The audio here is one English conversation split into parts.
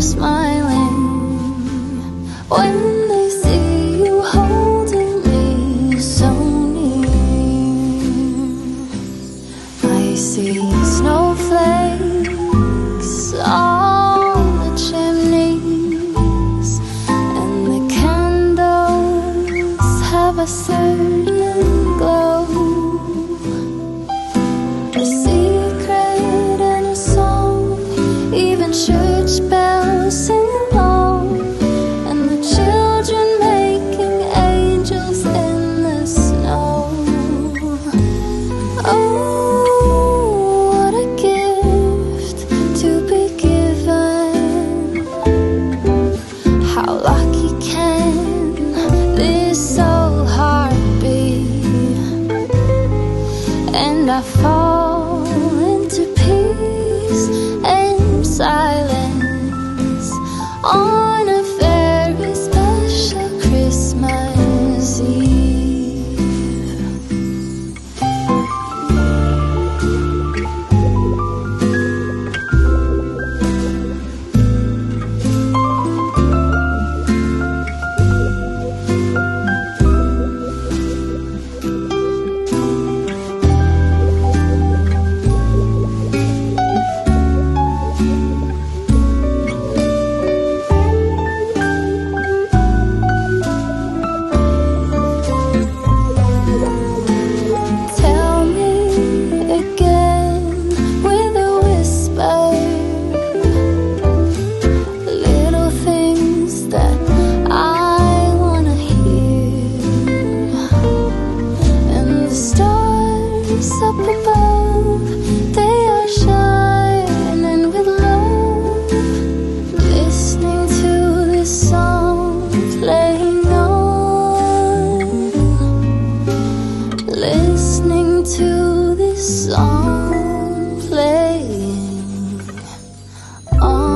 smiling when they see you holding me so near. I see snowflakes on the chimneys, and the candles have a certain glow. A secret and a song, even church bells sing along, and the children making angels in the snow. Oh, what a gift to be given. How lucky can this soul heart be? And I fall into peace and silence on a very special Christmas Eve. Tell me again with a whisper, little things that I wanna hear. And the stars up above, they are shining with love, listening to this song playing on, listening to this song playing on.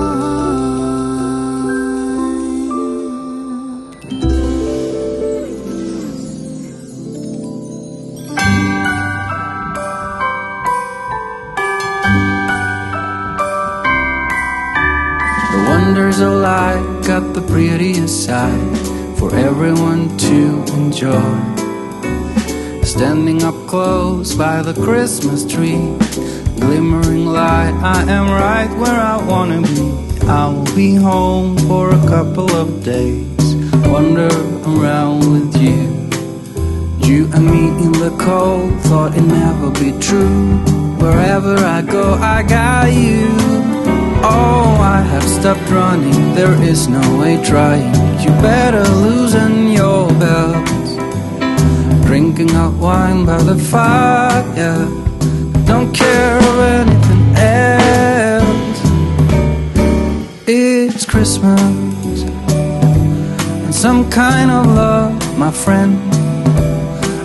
The wonders of life got the prettiest side for everyone to enjoy. Standing up close by the Christmas tree, glimmering light, I am right where I wanna be. I will be home for a couple of days, wander around with you. You and me in the cold, thought it'd never be true. Wherever I go, I got you. Oh, I have stopped running, there is no way trying. You better loosen your belt. Drinking hot wine by the fire, don't care of anything else. It's Christmas and some kind of love, my friend.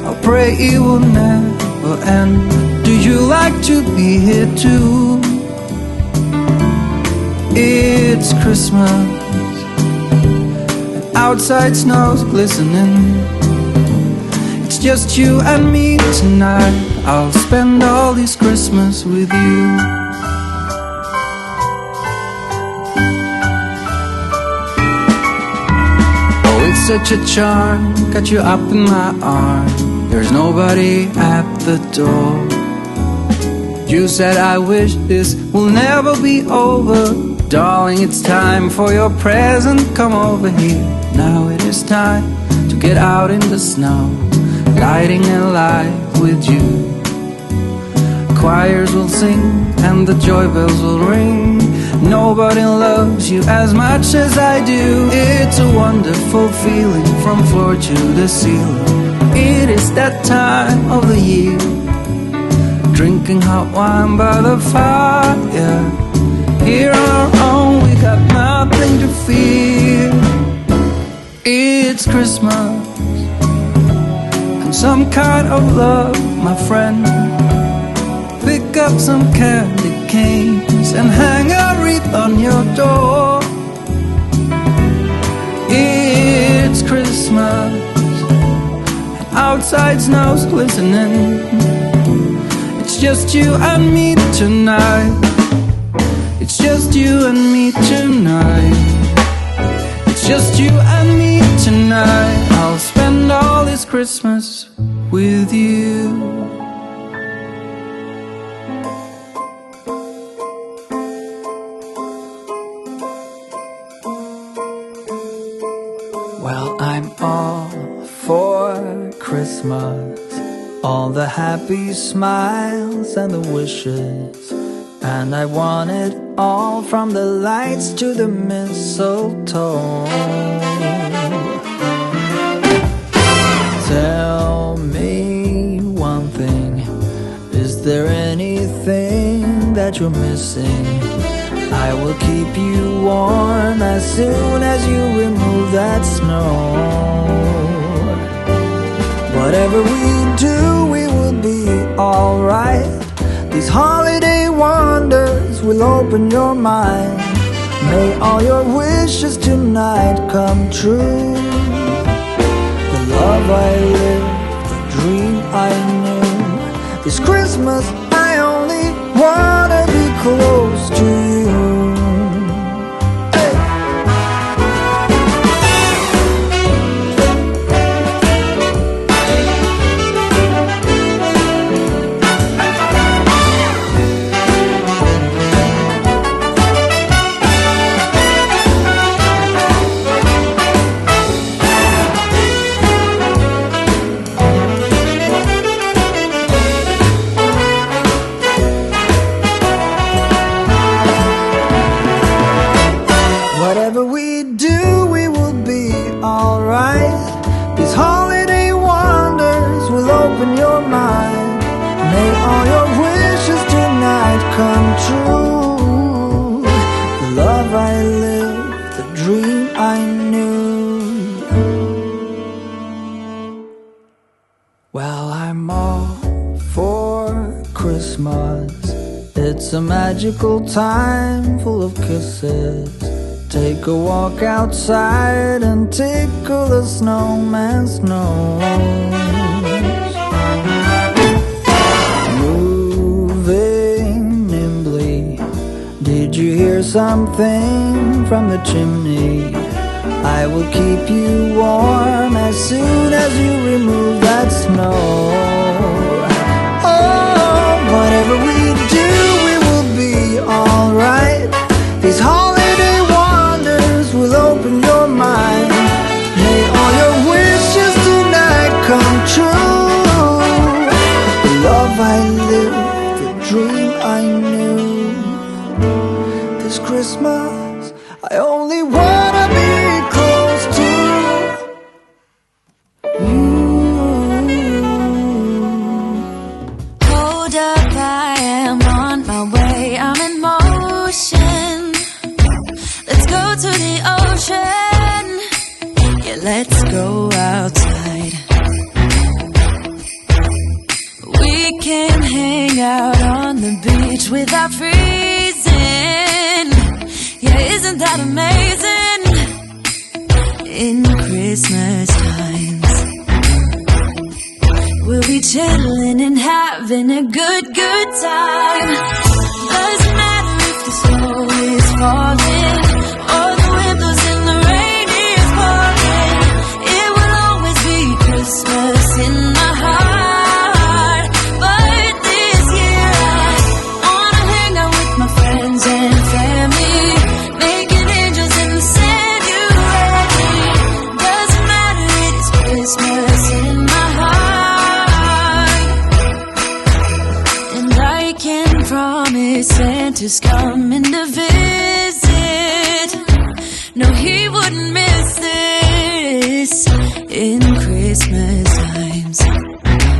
I'll pray it will never end. Do you like to be here too? It's Christmas and outside snow's glistening. It's just you and me tonight. I'll spend all this Christmas with you. Oh, it's such a charm, got you up in my arm. There's nobody at the door. You said I wish this will never be over. Darling, it's time for your present. Come over here. Now it is time to get out in the snow, lighting a light with you. Choirs will sing and the joy bells will ring. Nobody loves you as much as I do. It's a wonderful feeling from floor to the ceiling. It is that time of the year, drinking hot wine by the fire. Here on our own, we got nothing to fear. It's Christmas and some kind of love, my friend. Pick up some candy canes and hang a wreath on your door. It's Christmas and outside snow's glistening. It's just you and me tonight. It's just you and me tonight. It's just you and me tonight. I'll spend all this Christmas with you. Well, I'm all for Christmas, all the happy smiles and the wishes, and I want it all, from the lights to the mistletoe. Tell me one thing, is there anything that you're missing? I will keep you warm as soon as you remove that snow. Whatever we do, we will be alright. These holiday wonders will open your mind. May all your wishes tonight come true. The love I lived, the dream I knew. This Christmas I only wanna be close to you. It's a magical time full of kisses. Take a walk outside and tickle the snowman's nose. Moving nimbly, did you hear something from the chimney? I will keep you warm as soon as you remove that snow. Oh, whatever we do, alright. These holiday wonders will open your mind. May all your wishes tonight come true. The love I lived, the dream I knew. This Christmas I only wanna be close to you. Hold up, I am on my way. I'm in motion. Let's go to the ocean. Yeah, let's go outside. We can hang out on the beach without freezing. Yeah, isn't that amazing? In Christmas times, we'll be chilling and having a good time. Doesn't matter if the snow is falling or the wind blows and the rain is pouring. It will always be Christmas in my heart. But this year I wanna hang out with my friends and family, making angels in the sand. You ready? Doesn't matter, it is Christmas in my heart. And I can promise Santa's coming to visit. No, he wouldn't miss this in Christmas times.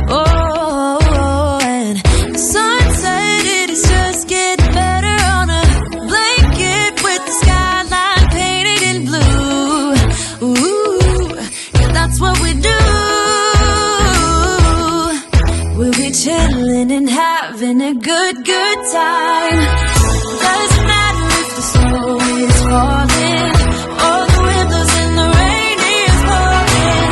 Oh, and the sunset, it is just getting better on a blanket with the skyline painted in blue. Ooh, yeah, that's what we do. We'll be chilling and having a good time. Doesn't matter if the snow is falling or the wind blows and the rain is pouring.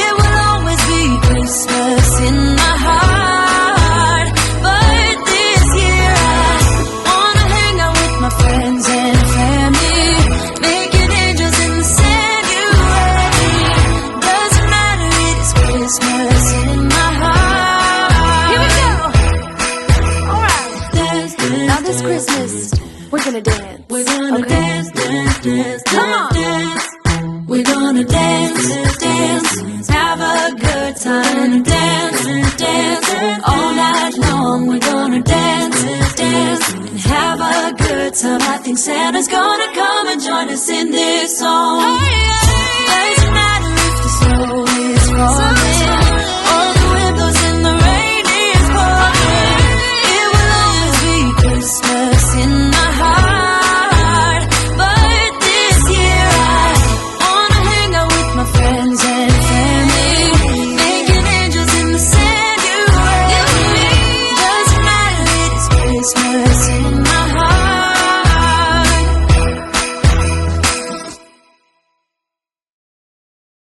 It will always be Christmas in my heart. But this year I wanna hang out with my friends and family, making angels in the sand. dance, dance, dance, come on, dance. We're gonna dance, dance, have a good time, dance, dance, all night long. We're gonna dance, dance, and have a good time. I think Santa's gonna come and join us in this song.